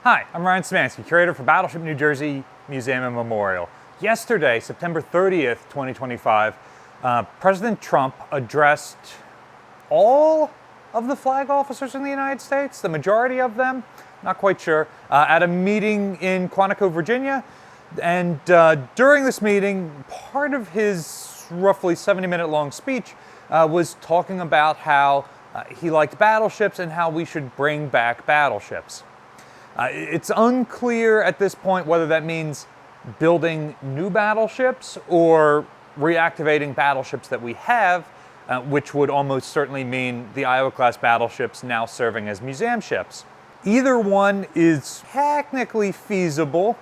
Hi, I'm Ryan Szymanski, curator for Battleship New Jersey Museum and Memorial. Yesterday, September 30th, 2025, President Trump addressed all of the flag officers in the United States, the majority of them, not quite sure, at a meeting in Quantico, Virginia. And during this meeting, part of his roughly 70-minute long speech was talking about how he liked battleships and how we should bring back battleships. It's unclear at this point whether that means building new battleships or reactivating battleships that we have, which would almost certainly mean the Iowa-class battleships now serving as museum ships. Either one is technically feasible,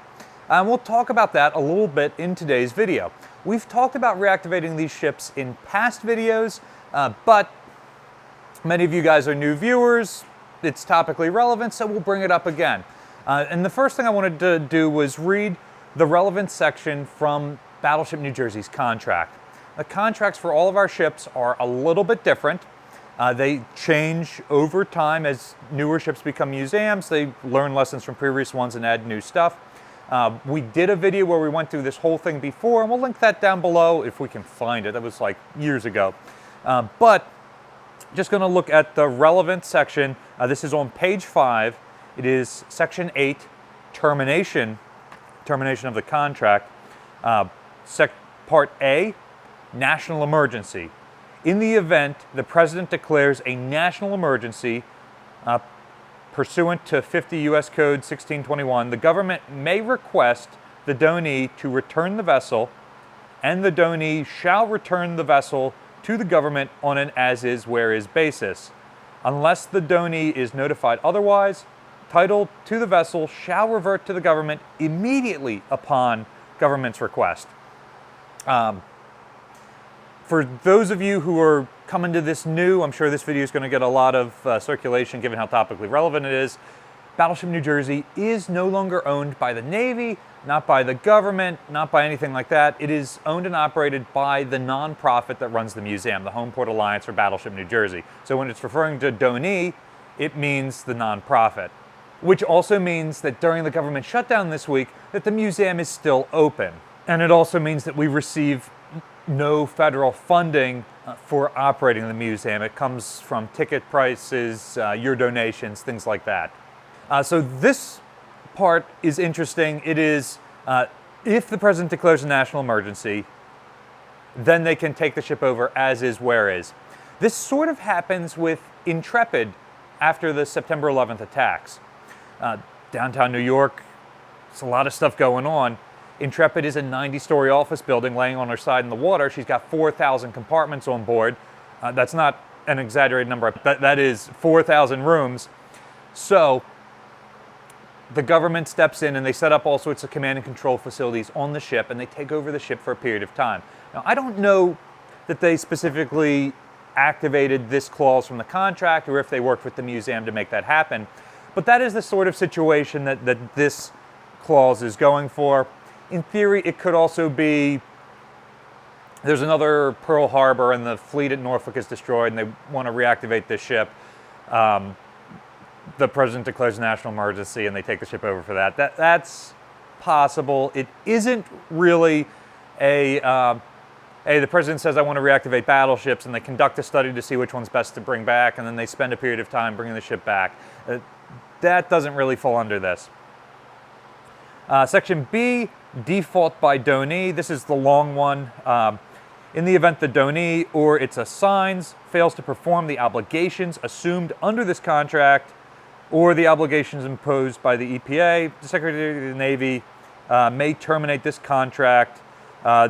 and we'll talk about that a little bit in today's video. We've talked about reactivating these ships in past videos, but many of you guys are new viewers. It's topically relevant, so we'll bring it up again. And the first thing I wanted to do was read the relevant section from Battleship New Jersey's contract. The contracts for all of our ships are a little bit different. They change over time as newer ships become museums. They learn lessons from previous ones and add new stuff. We did a video where we went through this whole thing before, and we'll link that down below if we can find it. That was like years ago. But just going to look at the relevant section. This is on page 5. It is section 8, termination of the contract. Part A, national emergency. In the event the President declares a national emergency pursuant to 50 U.S. Code 1621, the government may request the donee to return the vessel, and the donee shall return the vessel to the government on an as-is, where-is basis. Unless the donee is notified otherwise, title to the vessel shall revert to the government immediately upon government's request. For those of you who are coming to this new, I'm sure this video is going to get a lot of circulation given how topically relevant it is. Battleship New Jersey is no longer owned by the Navy, not by the government, not by anything like that. It is owned and operated by the nonprofit that runs the museum, the Homeport Alliance for Battleship New Jersey. So when it's referring to donee, it means the nonprofit, which also means that during the government shutdown this week, that the museum is still open. And it also means that we receive no federal funding for operating the museum. It comes from ticket prices, your donations, things like that. So this part is interesting. It is, if the President declares a national emergency, then they can take the ship over as is, where is. This sort of happens with Intrepid after the September 11th attacks. Downtown New York, there's a lot of stuff going on. Intrepid is a 90-story office building laying on her side in the water. She's got 4,000 compartments on board. That's not an exaggerated number. That is 4,000 rooms. So the government steps in and they set up all sorts of command and control facilities on the ship, and they take over the ship for a period of time. Now, I don't know that they specifically activated this clause from the contract or if they worked with the museum to make that happen, but that is the sort of situation that this clause is going for. In theory, it could also be there's another Pearl Harbor and the fleet at Norfolk is destroyed and they want to reactivate this ship. The President declares a national emergency and they take the ship over for that. That's possible. It isn't really hey, the President says I want to reactivate battleships, and they conduct a study to see which one's best to bring back, and then they spend a period of time bringing the ship back. That doesn't really fall under this. Section B, default by donee. This is the long one. In the event the donee or its assigns fails to perform the obligations assumed under this contract or the obligations imposed by the EPA, the Secretary of the Navy may terminate this contract.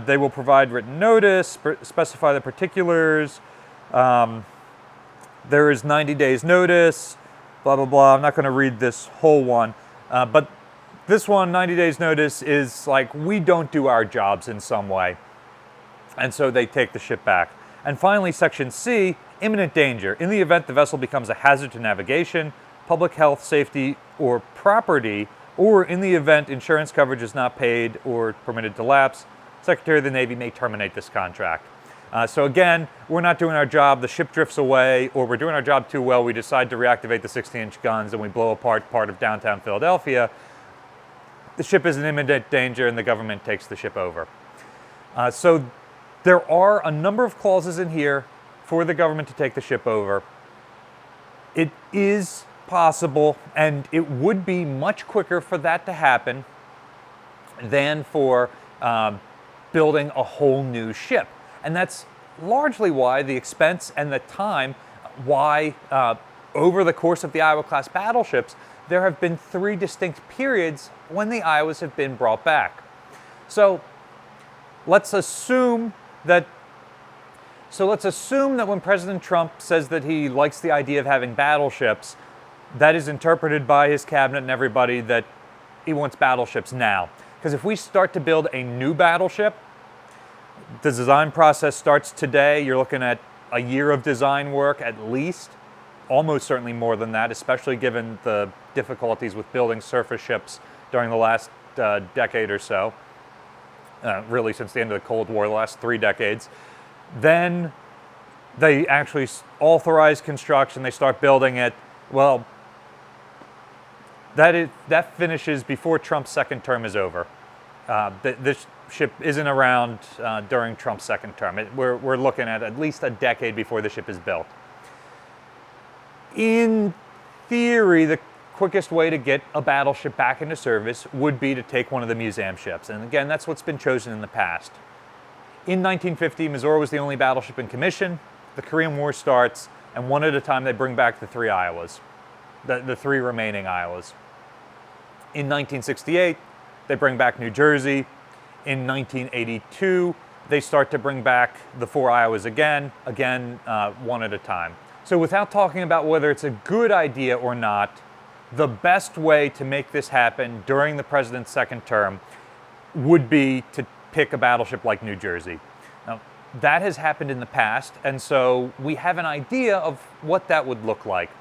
They will provide written notice, specify the particulars. There is 90 days notice, blah, blah, blah. I'm not going to read this whole one, but this one, 90 days notice, is like we don't do our jobs in some way. And so they take the ship back. And finally, Section C, imminent danger. In the event the vessel becomes a hazard to navigation, public health, safety, or property, or in the event insurance coverage is not paid or permitted to lapse, Secretary of the Navy may terminate this contract. So again, we're not doing our job, the ship drifts away, or we're doing our job too well, we decide to reactivate the 60-inch guns and we blow apart part of downtown Philadelphia. The ship is in imminent danger and the government takes the ship over. So there are a number of clauses in here for the government to take the ship over. It is possible, and it would be much quicker for that to happen than for building a whole new ship. And that's largely why the expense and the time, why over the course of the Iowa-class battleships, there have been 3 distinct periods when the Iowas have been brought back. So let's assume that when President Trump says that he likes the idea of having battleships, that is interpreted by his cabinet and everybody that he wants battleships now. Because if we start to build a new battleship, the design process starts today. You're looking at a year of design work at least, almost certainly more than that, especially given the difficulties with building surface ships during the last decade or so, really since the end of the Cold War, the last 3 decades. Then they actually authorize construction, they start building it. Well, that finishes before Trump's second term is over. This ship isn't around during Trump's second term. We're looking at least a decade before the ship is built. In theory, the quickest way to get a battleship back into service would be to take one of the museum ships. And again, that's what's been chosen in the past. In 1950, Missouri was the only battleship in commission. The Korean War starts, and one at a time they bring back the 3 Iowas, the 3 remaining Iowas. In 1968, they bring back New Jersey. In 1982, they start to bring back the 4 Iowas again, one at a time. So without talking about whether it's a good idea or not, the best way to make this happen during the president's second term would be to pick a battleship like New Jersey. Now, that has happened in the past, and so we have an idea of what that would look like.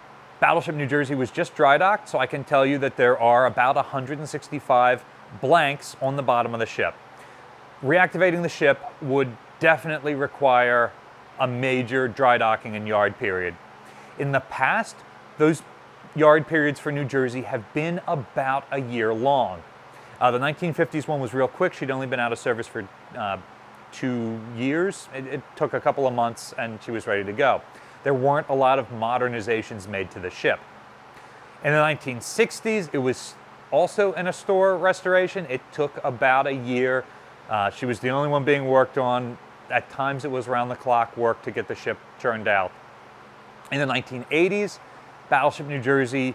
Battleship New Jersey was just dry docked, so I can tell you that there are about 165 blanks on the bottom of the ship. Reactivating the ship would definitely require a major dry docking and yard period. In the past, those yard periods for New Jersey have been about a year long. The 1950s one was real quick. She'd only been out of service for 2 years. It took a couple of months and she was ready to go. There weren't a lot of modernizations made to the ship. In the 1960s, it was also an Astor restoration. It took about a year. She was the only one being worked on. At times it was round-the-clock work to get the ship churned out. In the 1980s, Battleship New Jersey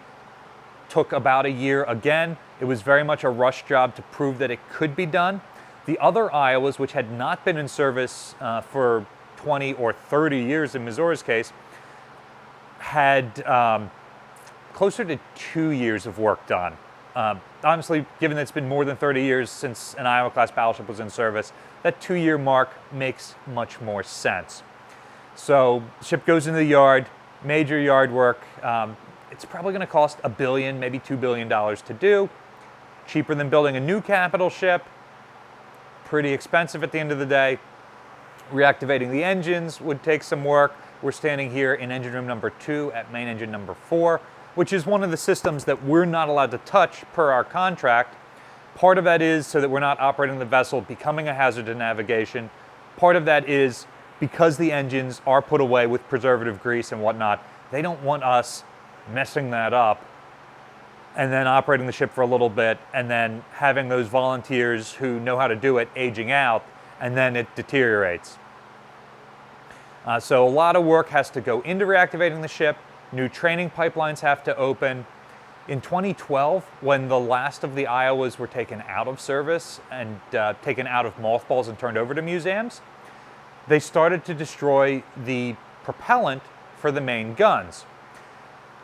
took about a year again. It was very much a rush job to prove that it could be done. The other Iowas, which had not been in service for 20 or 30 years in Missouri's case, had closer to 2 years of work done. Honestly, given that it's been more than 30 years since an Iowa-class battleship was in service, that 2-year mark makes much more sense. So the ship goes into the yard, major yard work. It's probably going to cost $1 billion, maybe $2 billion to do. Cheaper than building a new capital ship. Pretty expensive at the end of the day. Reactivating the engines would take some work. We're standing here in engine room number 2 at main engine number 4, which is one of the systems that we're not allowed to touch per our contract. Part of that is so that we're not operating the vessel becoming a hazard to navigation. Part of that is because the engines are put away with preservative grease and whatnot, they don't want us messing that up and then operating the ship for a little bit and then having those volunteers who know how to do it aging out, and then it deteriorates. So a lot of work has to go into reactivating the ship. New training pipelines have to open. In 2012, when the last of the Iowas were taken out of service and taken out of mothballs and turned over to museums, they started to destroy the propellant for the main guns.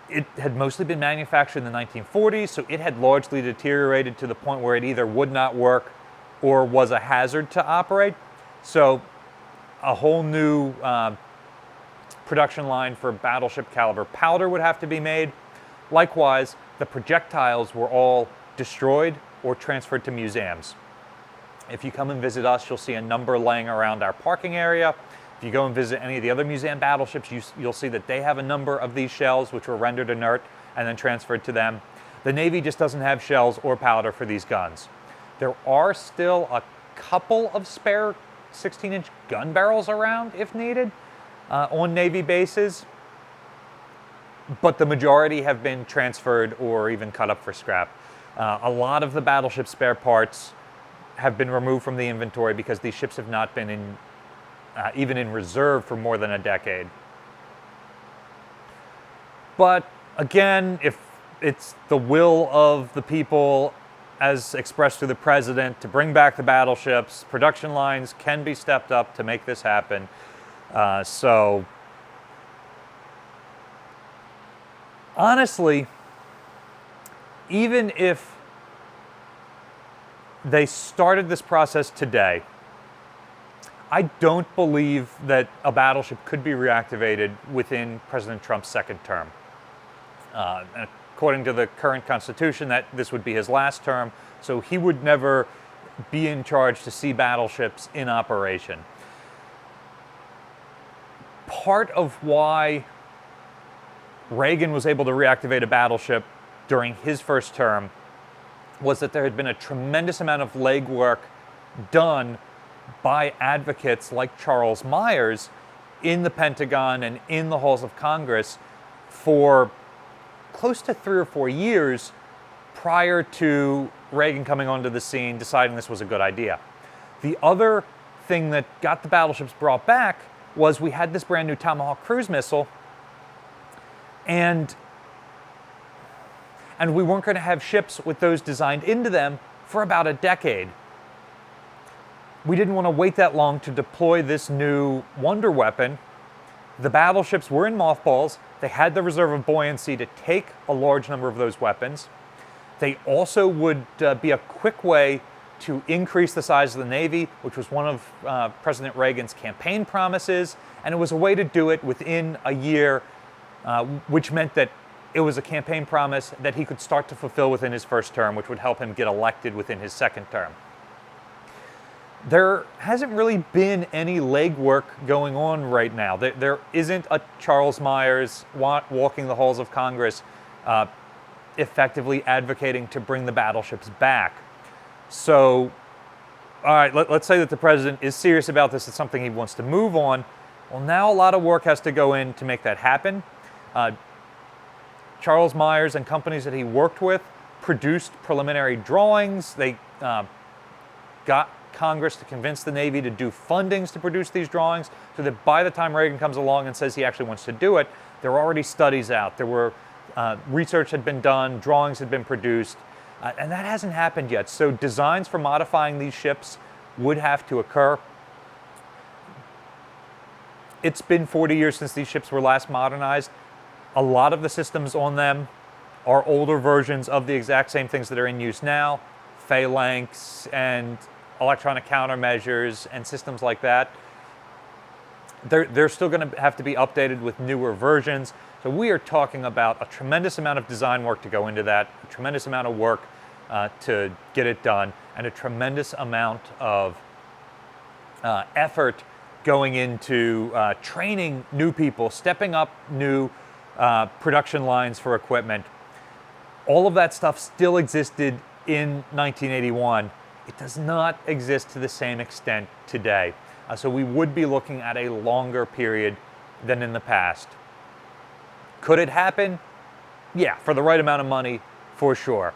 It had mostly been manufactured in the 1940s, so it had largely deteriorated to the point where it either would not work or was a hazard to operate. So a whole new production line for battleship caliber powder would have to be made. Likewise, the projectiles were all destroyed or transferred to museums. If you come and visit us, you'll see a number laying around our parking area. If you go and visit any of the other museum battleships, you'll see that they have a number of these shells which were rendered inert and then transferred to them. The Navy just doesn't have shells or powder for these guns. There are still a couple of spare 16-inch gun barrels around if needed on Navy bases, but the majority have been transferred or even cut up for scrap. A lot of the battleship spare parts have been removed from the inventory because these ships have not been even in reserve for more than a decade. But again, if it's the will of the people as expressed through the president to bring back the battleships, production lines can be stepped up to make this happen. So honestly, even if they started this process today, I don't believe that a battleship could be reactivated within President Trump's second term. According to the current Constitution, that this would be his last term, so he would never be in charge to see battleships in operation. Part of why Reagan was able to reactivate a battleship during his first term was that there had been a tremendous amount of legwork done by advocates like Charles Myers in the Pentagon and in the halls of Congress for close to 3 or 4 years prior to Reagan coming onto the scene, deciding this was a good idea. The other thing that got the battleships brought back was we had this brand new Tomahawk cruise missile, and we weren't going to have ships with those designed into them for about a decade. We didn't want to wait that long to deploy this new wonder weapon. The battleships were in mothballs. They had the reserve of buoyancy to take a large number of those weapons. They also would be a quick way to increase the size of the Navy, which was one of President Reagan's campaign promises, and it was a way to do it within a year, which meant that it was a campaign promise that he could start to fulfill within his first term, which would help him get elected within his second term. There hasn't really been any legwork going on right now. There isn't a Charles Myers walking the halls of Congress effectively advocating to bring the battleships back. So, all right, let's say that the president is serious about this. It's something he wants to move on. Well, now a lot of work has to go in to make that happen. Charles Myers and companies that he worked with produced preliminary drawings. They got Congress to convince the Navy to do fundings to produce these drawings so that by the time Reagan comes along and says he actually wants to do it, there were already studies out. There were research had been done, drawings had been produced, and that hasn't happened yet. So designs for modifying these ships would have to occur. It's been 40 years since these ships were last modernized. A lot of the systems on them are older versions of the exact same things that are in use now, phalanx and electronic countermeasures and systems like that. They're still going to have to be updated with newer versions. So we are talking about a tremendous amount of design work to go into that, a tremendous amount of work to get it done, and a tremendous amount of effort going into training new people, stepping up new production lines for equipment. All of that stuff still existed in 1981. It does not exist to the same extent today. So we would be looking at a longer period than in the past. Could it happen? Yeah, for the right amount of money, for sure.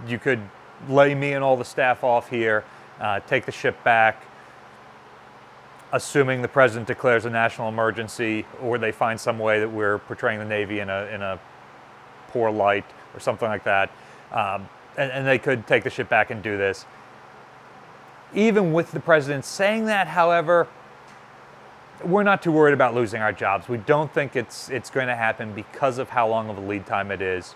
You could lay me and all the staff off here, take the ship back, assuming the president declares a national emergency, or they find some way that we're portraying the Navy in a poor light or something like that. And they could take the ship back and do this. Even with the president saying that, however, we're not too worried about losing our jobs. We don't think it's going to happen because of how long of a lead time it is.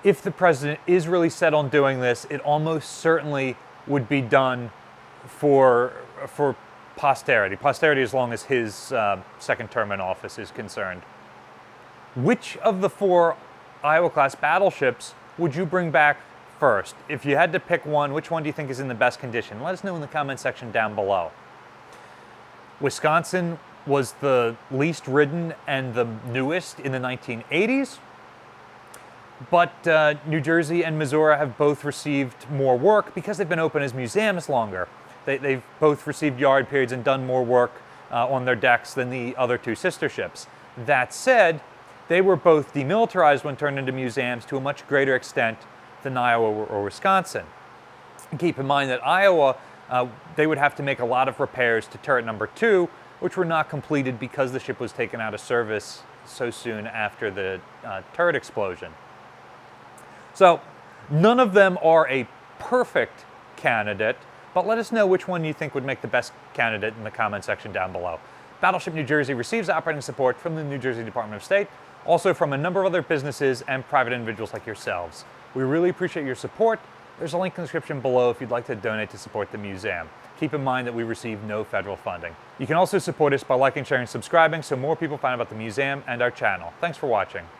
If the president is really set on doing this, it almost certainly would be done for posterity. Posterity as long as his second term in office is concerned. Which of the 4 Iowa-class battleships would you bring back first? If you had to pick one, which one do you think is in the best condition? Let us know in the comment section down below. Wisconsin was the least ridden and the newest in the 1980s. But New Jersey and Missouri have both received more work because they've been open as museums longer. They've both received yard periods and done more work on their decks than the other two sister ships. That said, they were both demilitarized when turned into museums to a much greater extent than Iowa or Wisconsin. And keep in mind that Iowa, they would have to make a lot of repairs to turret number 2, which were not completed because the ship was taken out of service so soon after the turret explosion. So none of them are a perfect candidate, but let us know which one you think would make the best candidate in the comment section down below. Battleship New Jersey receives operating support from the New Jersey Department of State, also from a number of other businesses and private individuals like yourselves. We really appreciate your support. There's a link in the description below if you'd like to donate to support the museum. Keep in mind that we receive no federal funding. You can also support us by liking, sharing, and subscribing so more people find out about the museum and our channel. Thanks for watching.